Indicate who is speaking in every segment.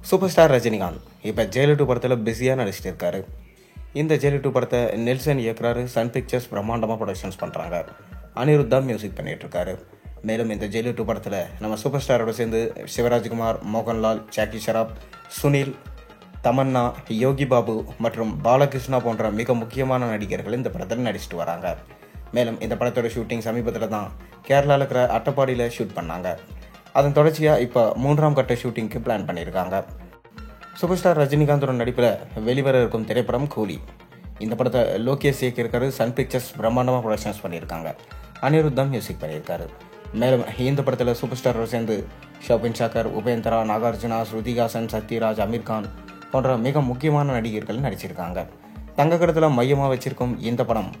Speaker 1: Super star Rajinikanth இப்போ Jailer 2 படத்தில் பிஸியாக நடிச்சிட்டு இருக்காரு. இந்த ஜெயிலர் 2 படத்தை நெல்சன் இயக்குறாரு. சன் பிக்சர்ஸ் பிரம்மாண்டமாக ப்ரொடக்ஷன்ஸ் பண்ணுறாங்க. அனிருத் தான் மியூசிக் பண்ணிட்டு இருக்காரு. மேலும் இந்த ஜெயிலர் 2 படத்தில் நம்ம சூப்பர் ஸ்டாரோட சேர்ந்து சிவராஜ்குமார், மோகன்லால், ஜாக்கி ஷெராப், சுனில், தமன்னா, யோகி பாபு மற்றும் பாலகிருஷ்ணா போன்ற மிக முக்கியமான நடிகர்கள் இந்த படத்தில் நடிச்சிட்டு வராங்க. மேலும் இந்த படத்தோட ஷூட்டிங் சமீபத்தில் தான் கேரளாவில் இருக்கிற அட்டப்பாடியில் ஷூட் பண்ணாங்க. அதன் தொடர்ச்சியாக இப்போ 3ஆம் கட்ட ஷூட்டிங்க்கு பிளான் பண்ணியிருக்காங்க. சூப்பர் ஸ்டார் ரஜினிகாந்தோட நடிப்பில் வெளிவர இருக்கும் திரைப்படம் கூலி. இந்த படத்தை லோகேஷ் இயக்கியிருக்காரு. சன் பிக்சர்ஸ் பிரம்மாண்டமாக ப்ரொடக்ஷன்ஸ் பண்ணியிருக்காங்க. அனிருத் தான் மியூசிக் பண்ணியிருக்காரு. மேலும் இந்த படத்தில் சூப்பர் ஸ்டாரோட சேர்ந்து ஷோபின் ஷாக்கர், உபேந்திரா, நாகார்ஜுனா, ஸ்ருதிஹாசன், சத்யராஜ், அமீர் கான் போன்ற மிக முக்கியமான நடிகர்கள் நடிச்சிருக்காங்க. தங்கக்கடத்தில் மையமாக வச்சிருக்கும் இந்த படம்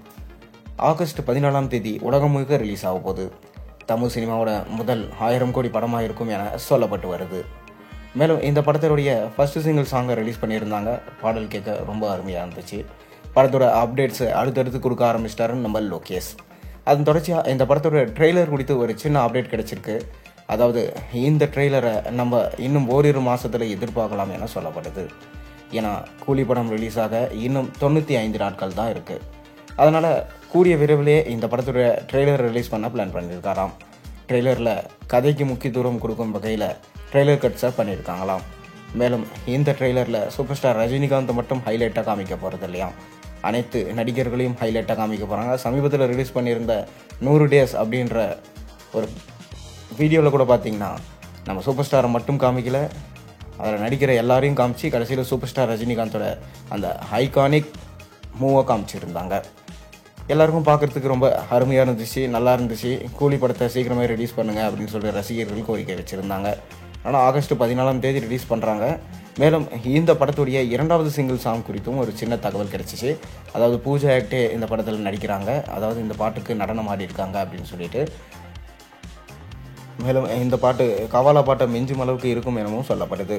Speaker 1: ஆகஸ்ட் 14ஆம் தேதி உலகம் முழுக்க ரிலீஸ் ஆக போகுது. தமிழ் சினிமாவோட முதல் 1000 கோடி படமாக இருக்கும் என சொல்லப்பட்டு வருது. மேலும் இந்த படத்தினுடைய ஃபர்ஸ்ட் சிங்கிள் சாங்கை ரிலீஸ் பண்ணியிருந்தாங்க. பாடல் கேட்க ரொம்ப அருமையாக இருந்துச்சு. படத்தோட அப்டேட்ஸ் அடுத்தடுத்து கொடுக்க ஆரம்பிச்சிட்டாருன்னு நம்ம லோகேஷ். அதன் தொடர்ச்சியாக இந்த படத்தோட ட்ரெய்லர் குறித்து ஒரு சின்ன அப்டேட் கிடைச்சிருக்கு. அதாவது இந்த ட்ரெய்லரை நம்ம இன்னும் ஓரிரு மாதத்தில் எதிர்பார்க்கலாம் என சொல்லப்படுது. ஏன்னா கூலி படம் ரிலீஸ் ஆக இன்னும் 95 நாட்கள் தான் இருக்குது. அதனால் கூடிய விரைவிலே இந்த படத்தோட ட்ரெய்லர் ரிலீஸ் பண்ண பிளான் பண்ணியிருக்காராம். ட்ரெய்லரில் கதைக்கு முக்கியத்துவம் கொடுக்கும் வகையில் ட்ரெய்லர் கட்ஸை பண்ணியிருக்காங்களாம். மேலும் இந்த ட்ரெய்லரில் சூப்பர் ஸ்டார் ரஜினிகாந்த் மட்டும் ஹைலைட்டாக காமிக்க போகிறது இல்லையா, அனைத்து நடிகர்களையும் ஹைலைட்டாக காமிக்க போகிறாங்க. சமீபத்தில் ரிலீஸ் பண்ணியிருந்த 100 டேஸ் அப்படின்ற ஒரு வீடியோவில் கூட பார்த்திங்கன்னா நம்ம சூப்பர் ஸ்டாரை மட்டும் காமிக்கல, அதில் நடிக்கிற எல்லாரையும் காமிச்சு கடைசியில் சூப்பர் ஸ்டார் ரஜினிகாந்தோட அந்த ஐகானிக் மூவை காமிச்சிருந்தாங்க. எல்லாருக்கும் பார்க்குறதுக்கு ரொம்ப அருமையாக இருந்துச்சு, நல்லா இருந்துச்சு. கூலி படத்தை சீக்கிரமே ரிலீஸ் பண்ணுங்கள் அப்படின்னு சொல்லி ரசிகர்கள் கோரிக்கை வச்சுருந்தாங்க. ஆனால் ஆகஸ்ட் 14ஆம் தேதி ரிலீஸ் பண்ணுறாங்க. மேலும் இந்த படத்துடைய 2வது சிங்கிள் சாங் குறித்தும் ஒரு சின்ன தகவல் கிடைச்சிச்சு. அதாவது பூஜா ஆக்டே இந்த படத்தில் நடிக்கிறாங்க. அதாவது இந்த பாட்டுக்கு நடனம் ஆடி இருக்காங்க அப்படின்னு சொல்லிட்டு. மேலும் இந்த பாட்டு கவாலா பாட்டை மிஞ்சும் அளவுக்கு இருக்கும் எனவும் சொல்லப்படுது.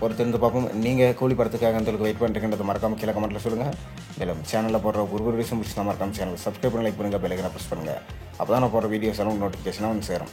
Speaker 1: பொறுத்திருந்து பார்ப்போம். நீங்கள் கூலி படத்துக்காக அந்த வெயிட் பண்ணிட்டுன்றதை மறக்காமல் கீழே கமெண்ட்டில் சொல்லுங்கள். மேலும் சேனலில் போடுற ஒரு விஷயம் பிடிச்சா மறக்காமல் சேனல் சப்ஸ்கிரைப் பண்ணி லைக் பண்ணுங்கள், பெல் ஐகானை ப்ரெஸ் பண்ணுங்கள். அப்போ தான் நான் போடுற வீடியோஸ் எல்லாம் நோட்டிஃபிகேஷனாக வந்து சேரும்.